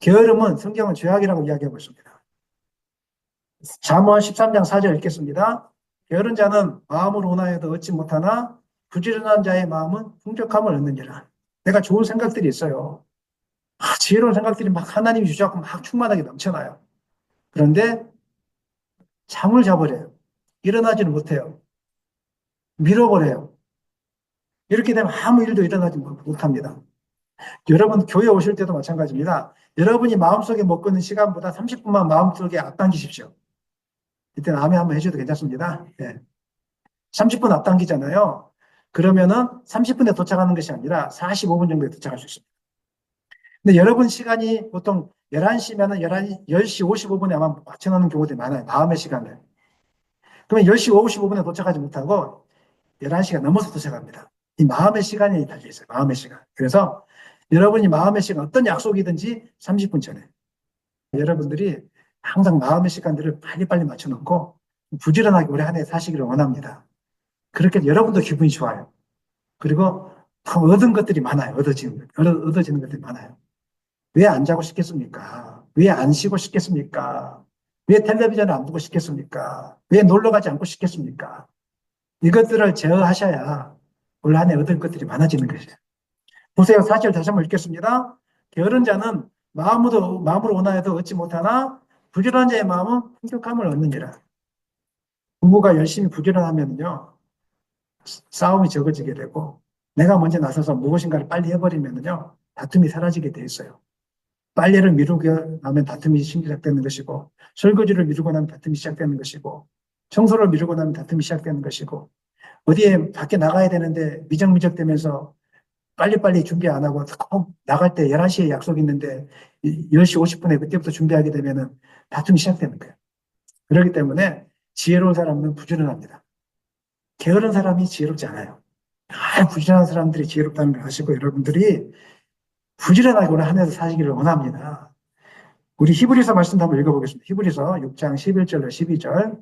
A: 게으름은 성경은 죄악이라고 이야기하고 있습니다. 잠언 13장 4절 읽겠습니다. 게으른 자는 마음을 원하여도 얻지 못하나 부지런한 자의 마음은 풍족함을 얻느니라. 내가 좋은 생각들이 있어요. 지혜로운 생각들이 막 하나님이 주셔서 막 충만하게 넘쳐나요. 그런데 잠을 자버려요. 일어나지는 못해요. 밀어버려요. 이렇게 되면 아무 일도 일어나지 못합니다. 여러분 교회 오실 때도 마찬가지입니다. 여러분이 마음속에 먹고 있는 시간보다 30분만 마음속에 앞당기십시오. 이때는 아멘 한번 해줘도 괜찮습니다. 네. 30분 앞당기잖아요. 그러면은 30분에 도착하는 것이 아니라 45분 정도에 도착할 수 있습니다. 근데 여러분 시간이 보통 11시면은 10시 55분에 아마 맞춰놓는 경우들이 많아요. 마음의 시간을. 그러면 10시 55분에 도착하지 못하고 11시가 넘어서 도착합니다. 이 마음의 시간이 달려 있어요. 마음의 시간. 그래서 여러분이 마음의 시간, 어떤 약속이든지 30분 전에. 여러분들이 항상 마음의 시간들을 빨리빨리 맞춰놓고 부지런하게 올해 한 해 사시기를 원합니다. 그렇게 여러분도 기분이 좋아요. 그리고 얻은 것들이 많아요. 얻어지는 것들이 많아요. 왜 안 자고 싶겠습니까? 왜 안 쉬고 싶겠습니까? 왜 텔레비전을 안 보고 싶겠습니까? 왜 놀러 가지 않고 싶겠습니까? 이것들을 제어하셔야 올 한 해 얻을 것들이 많아지는 것이에요. 보세요. 4절 다시 한번 읽겠습니다. 게으른 자는 마음으로 원하여도 얻지 못하나 부지런한 자의 마음은 풍족함을 얻느니라. 부부가 열심히 부지런하면요. 싸움이 적어지게 되고 내가 먼저 나서서 무엇인가를 빨리 해버리면요. 다툼이 사라지게 돼 있어요. 빨래를 미루게 하면 다툼이 시작되는 것이고 설거지를 미루고 나면 다툼이 시작되는 것이고 청소를 미루고 나면 다툼이 시작되는 것이고 어디에 밖에 나가야 되는데 미적미적 되면서 빨리빨리 준비 안 하고 꼭 나갈 때 11시에 약속이 있는데 10시 50분에 그때부터 준비하게 되면은 다툼이 시작되는 거예요. 그렇기 때문에 지혜로운 사람은 부지런합니다. 게으른 사람이 지혜롭지 않아요. 부지런한 사람들이 지혜롭다는 걸 아시고 여러분들이 부지런하게 오늘 한 해도 사시기를 원합니다. 우리 히브리서 말씀도 한번 읽어보겠습니다. 히브리서 6장 11절로 12절.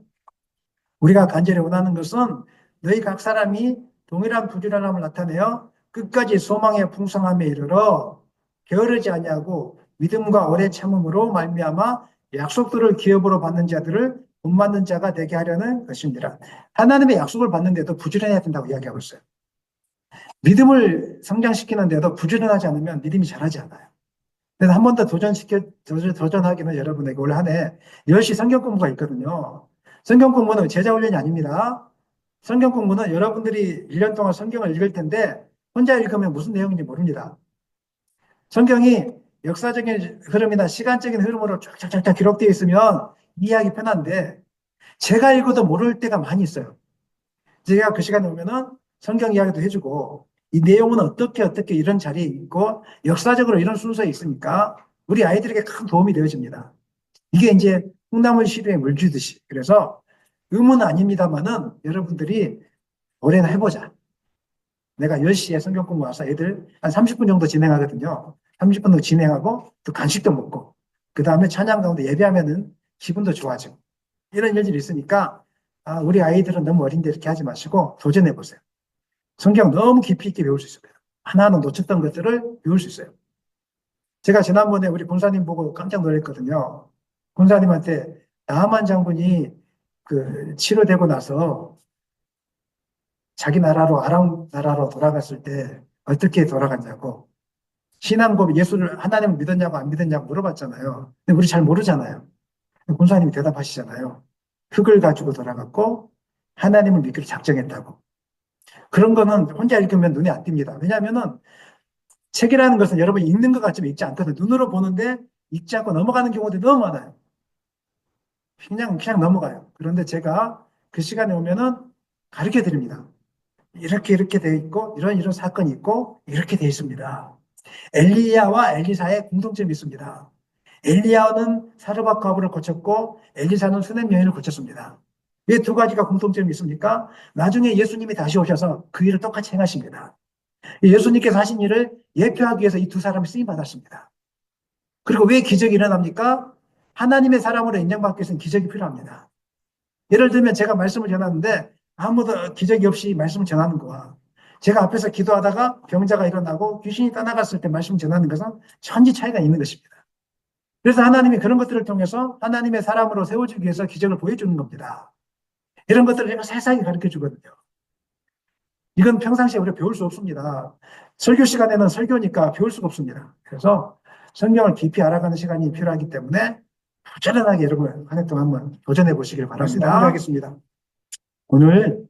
A: 우리가 간절히 원하는 것은 너희 각 사람이 동일한 부지런함을 나타내어 끝까지 소망의 풍성함에 이르러 게으르지 아니하고 믿음과 오래 참음으로 말미암아 약속들을 기업으로 받는 자들을 본받는 자가 되게 하려는 것입니다. 하나님의 약속을 받는데도 부지런해야 된다고 이야기하고 있어요. 믿음을 성장시키는데도 부지런하지 않으면 믿음이 자라지 않아요. 그래서 한 번 더 도전하기는 여러분에게 올 한 해 10시 성경 공부가 있거든요. 성경 공부는 제자 훈련이 아닙니다. 성경 공부는 여러분들이 1년 동안 성경을 읽을 텐데 혼자 읽으면 무슨 내용인지 모릅니다. 성경이 역사적인 흐름이나 시간적인 흐름으로 쫙쫙쫙 기록되어 있으면 이해하기 편한데 제가 읽어도 모를 때가 많이 있어요. 제가 그 시간에 오면은 성경 이야기도 해주고 이 내용은 어떻게 이런 자리에 있고 역사적으로 이런 순서에 있으니까 우리 아이들에게 큰 도움이 되어집니다. 이게 이제 콩나물 시루에 물 주듯이. 그래서 의무는 아닙니다만은 여러분들이 올해는 해보자. 내가 10시에 성경 공부 와서 애들 한 30분 정도 진행하거든요. 30분 정도 진행하고 또 간식도 먹고 그 다음에 찬양 가운데 예배하면은 기분도 좋아지고 이런 일들이 있으니까 우리 아이들은 너무 어린데 이렇게 하지 마시고 도전해 보세요. 성경 너무 깊이 있게 배울 수 있습니다. 하나하나 놓쳤던 것들을 배울 수 있어요. 제가 지난번에 우리 군사님 보고 깜짝 놀랐거든요. 군사님한테 나만 장군이 그 치료되고 나서 자기 나라로 아람 나라로 돌아갔을 때 어떻게 돌아갔냐고 신앙 고백 예수를 하나님을 믿었냐고 안 믿었냐고 물어봤잖아요. 근데 우리 잘 모르잖아요. 군사님이 대답하시잖아요. 흙을 가지고 돌아갔고 하나님을 믿기로 작정했다고. 그런 거는 혼자 읽으면 눈에 안 띕니다. 왜냐하면은 책이라는 것은 여러분 읽는 것 같지만 읽지 않거든요. 눈으로 보는데 읽지 않고 넘어가는 경우들이 너무 많아요. 그냥 넘어가요. 그런데 제가 그 시간에 오면은 가르쳐 드립니다. 이렇게 돼 있고 이런 사건이 있고 이렇게 돼 있습니다. 엘리야와 엘리사의 공통점이 있습니다. 엘리야는 사르밧 과부를 고쳤고 엘리사는 수냄 여인을 고쳤습니다. 왜 두 가지가 공통점이 있습니까? 나중에 예수님이 다시 오셔서 그 일을 똑같이 행하십니다. 예수님께서 하신 일을 예표하기 위해서 이 두 사람이 쓰임 받았습니다. 그리고 왜 기적이 일어납니까? 하나님의 사람으로 인정받기 위해서는 기적이 필요합니다. 예를 들면 제가 말씀을 전하는데 아무도 기적이 없이 말씀을 전하는 거와 제가 앞에서 기도하다가 병자가 일어나고 귀신이 떠나갔을 때 말씀을 전하는 것은 천지 차이가 있는 것입니다. 그래서 하나님이 그런 것들을 통해서 하나님의 사람으로 세워주기 위해서 기적을 보여주는 겁니다. 이런 것들을 제가 세상에 가르쳐 주거든요. 이건 평상시에 우리가 배울 수 없습니다. 설교 시간에는 설교니까 배울 수가 없습니다. 그래서 성경을 깊이 알아가는 시간이 필요하기 때문에 부지런하게 여러분 한 해 동안 한번 도전해 보시길
B: 말씀
A: 바랍니다.
B: 나누겠습니다.
A: 오늘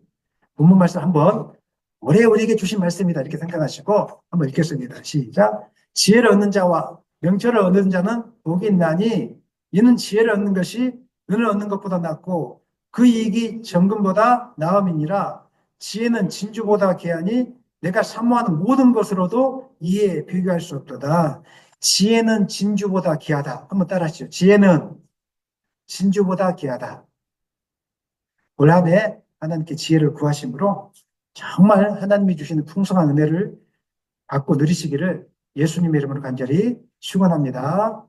A: 본문 말씀 한번 올해 우리에게 주신 말씀이다 이렇게 생각하시고 한번 읽겠습니다. 시작. 지혜를 얻는 자와 명철을 얻는 자는 복이 있나니 이는 지혜를 얻는 것이 은을 얻는 것보다 낫고 그 이익이 정금보다 나음이니라. 지혜는 진주보다 귀하니 내가 사모하는 모든 것으로도 이에 비교할 수 없도다. 지혜는 진주보다 귀하다. 한번 따라하시죠. 지혜는 진주보다 귀하다. 올 한 해 하나님께 지혜를 구하심으로 정말 하나님이 주시는 풍성한 은혜를 받고 누리시기를 예수님의 이름으로 간절히 축원합니다.